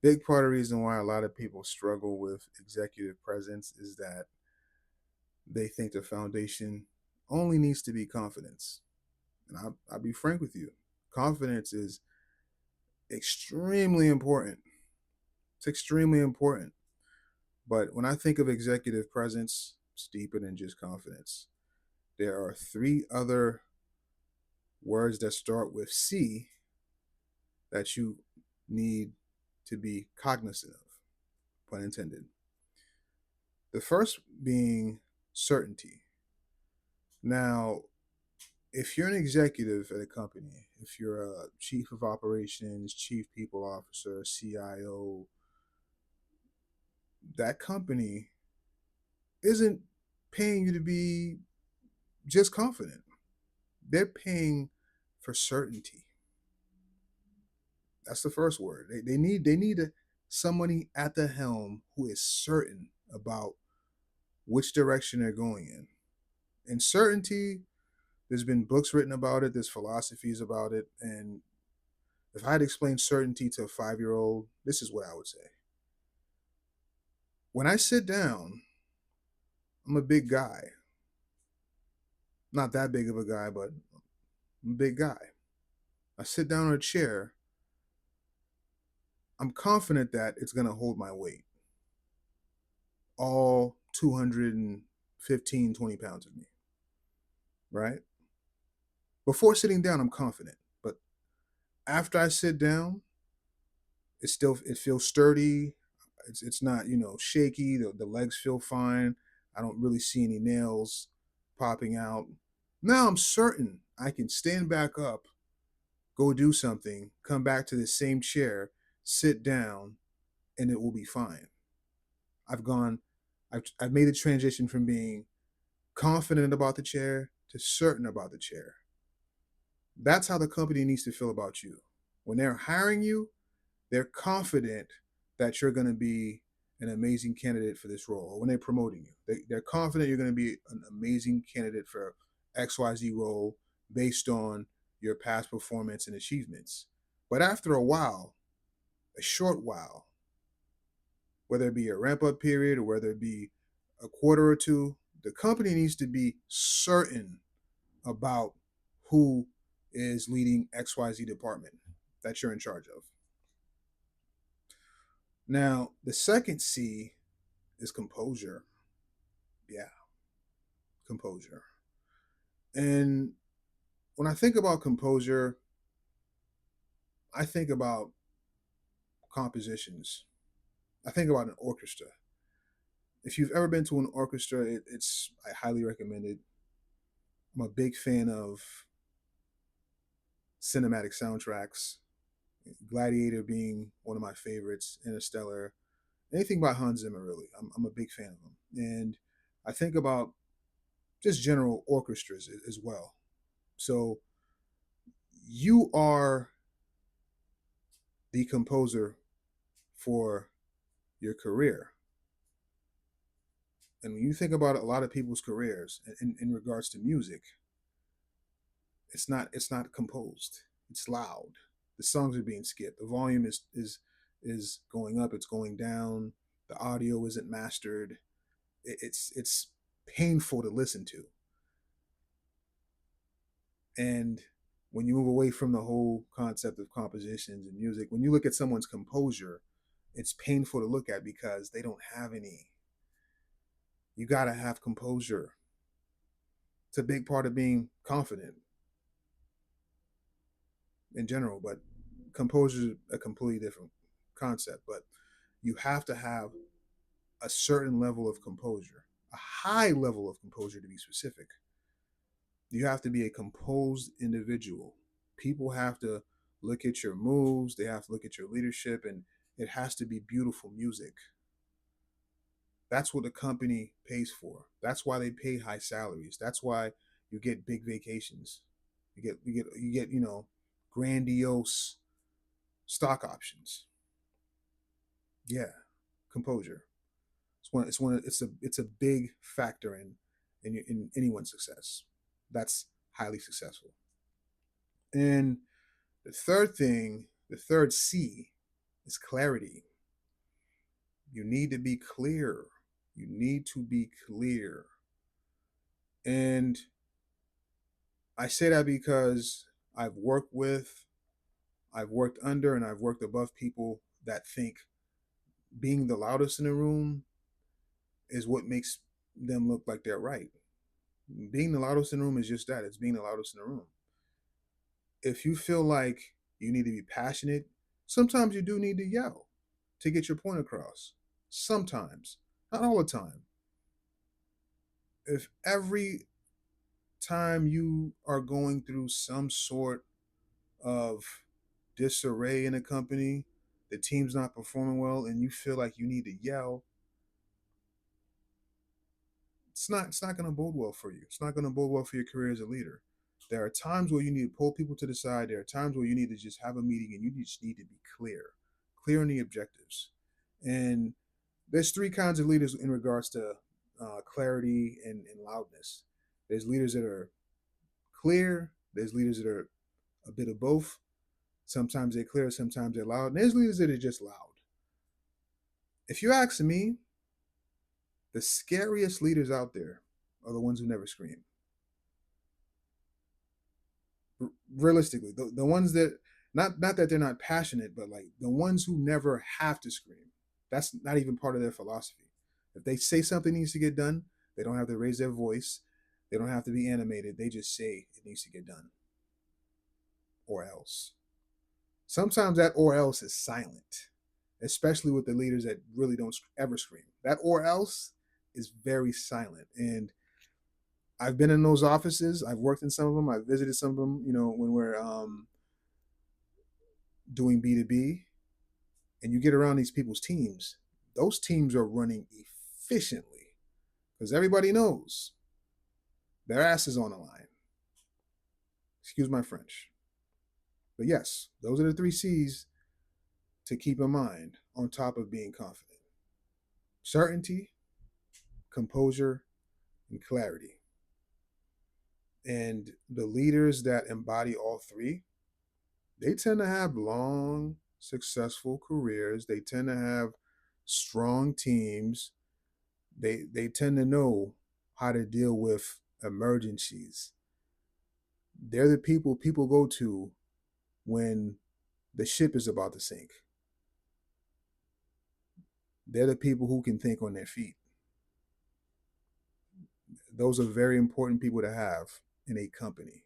Big part of the reason why a lot of people struggle with executive presence is that they think the foundation only needs to be confidence. And I'll be frank with you, confidence is extremely important. It's extremely important. But when I think of executive presence, it's deeper than just confidence. There are three other words that start with C that you need to be cognizant of, pun intended. The first being certainty. Now, if you're an executive at a company, if you're a chief of operations, chief people officer, CIO, that company isn't paying you to be just confident. They're paying for certainty. That's the first word. They need somebody at the helm who is certain about which direction they're going in. And certainty, there's been books written about it, there's philosophies about it, and if I had explained certainty to a 5-year old, this is what I would say. When I sit down, I'm a big guy. Not that big of a guy, but I'm a big guy. I sit down on a chair, I'm confident that it's going to hold my weight. All 215, 20 pounds of me, right? Before sitting down, I'm confident. But after I sit down, it feels sturdy. It's not, shaky. The legs feel fine. I don't really see any nails popping out. Now I'm certain I can stand back up, go do something, come back to the same chair, sit down, and it will be fine. I've gone, I've made the transition from being confident about the chair to certain about the chair. That's how the company needs to feel about you. When they're hiring you, they're confident that you're going to be an amazing candidate for this role. Or when they're promoting you, they're confident you're going to be an amazing candidate for XYZ role based on your past performance and achievements. But after a while, a short while, whether it be a ramp up period or whether it be a quarter or two, the company needs to be certain about who is leading XYZ department that you're in charge of. Now, the second C is composure. Yeah, composure. And when I think about composure, I think about compositions. I think about an orchestra. If you've ever been to an orchestra, I highly recommend it. I'm a big fan of cinematic soundtracks. Gladiator being one of my favorites, Interstellar, anything by Hans Zimmer, really. I'm a big fan of them. And I think about just general orchestras as well. So you are the composer for your career. And when you think about a lot of people's careers in regards to music, it's not composed. It's loud. The songs are being skipped. The volume is going up. It's going down. The audio isn't mastered. It's painful to listen to. And when you move away from the whole concept of compositions and music, when you look at someone's composure, it's painful to look at because they don't have any. You got to have composure. It's a big part of being confident in general, but composure is a completely different concept. But you have to have a certain level of composure, a high level of composure to be specific. You have to be a composed individual. People have to look at your moves, they have to look at your leadership, and it has to be beautiful music. That's what the company pays for. That's why they pay high salaries. That's why you get big vacations. You get grandiose stock options. Yeah, composure. It's a big factor in anyone's success. That's highly successful. And the third C It's clarity. You need to be clear. You need to be clear. And I say that because I've worked with, I've worked under, and I've worked above people that think being the loudest in the room is what makes them look like they're right. Being the loudest in the room is just that, it's being the loudest in the room. If you feel like you need to be passionate, sometimes you do need to yell to get your point across. Sometimes, not all the time. If every time you are going through some sort of disarray in a company, the team's not performing well, and you feel like you need to yell, it's not going to bode well for you. It's not going to bode well for your career as a leader. There are times where you need to pull people to the side. There are times where you need to just have a meeting and you just need to be clear on the objectives. And there's three kinds of leaders in regards to clarity and loudness. There's leaders that are clear. There's leaders that are a bit of both. Sometimes they're clear, sometimes they're loud. And there's leaders that are just loud. If you ask me, the scariest leaders out there are the ones who never scream. Realistically, the ones that not that they're not passionate, but like the ones who never have to scream. That's not even part of their philosophy. If they say something needs to get done, they don't have to raise their voice. They don't have to be animated. They just say it needs to get done. Or else. Sometimes that or else is silent, especially with the leaders that really don't ever scream. That or else is very silent. And I've been in those offices. I've worked in some of them. I've visited some of them. You know, when we're doing B2B, and you get around these people's teams, those teams are running efficiently because everybody knows their ass is on the line. Excuse my French. But yes, those are the three C's to keep in mind on top of being confident: certainty, composure, and clarity. And the leaders that embody all three, they tend to have long, successful careers. They tend to have strong teams. They tend to know how to deal with emergencies. They're the people go to when the ship is about to sink. They're the people who can think on their feet. Those are very important people to have in a company,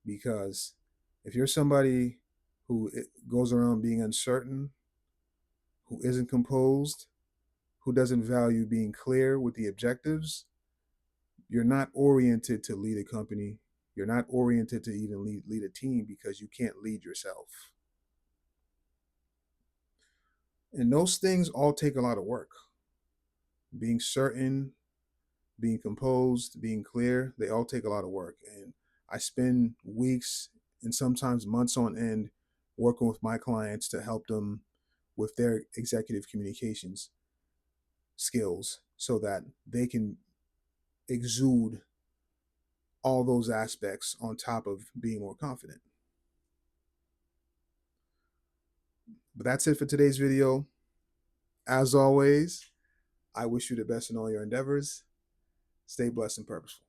because if you're somebody who goes around being uncertain, who isn't composed, who doesn't value being clear with the objectives, you're not oriented to lead a company. You're not oriented to even lead a team, because you can't lead yourself. And those things all take a lot of work. Being certain, being composed, being clear, they all take a lot of work. And I spend weeks and sometimes months on end working with my clients to help them with their executive communications skills so that they can exude all those aspects on top of being more confident. But that's it for today's video. As always, I wish you the best in all your endeavors. Stay blessed and purposeful.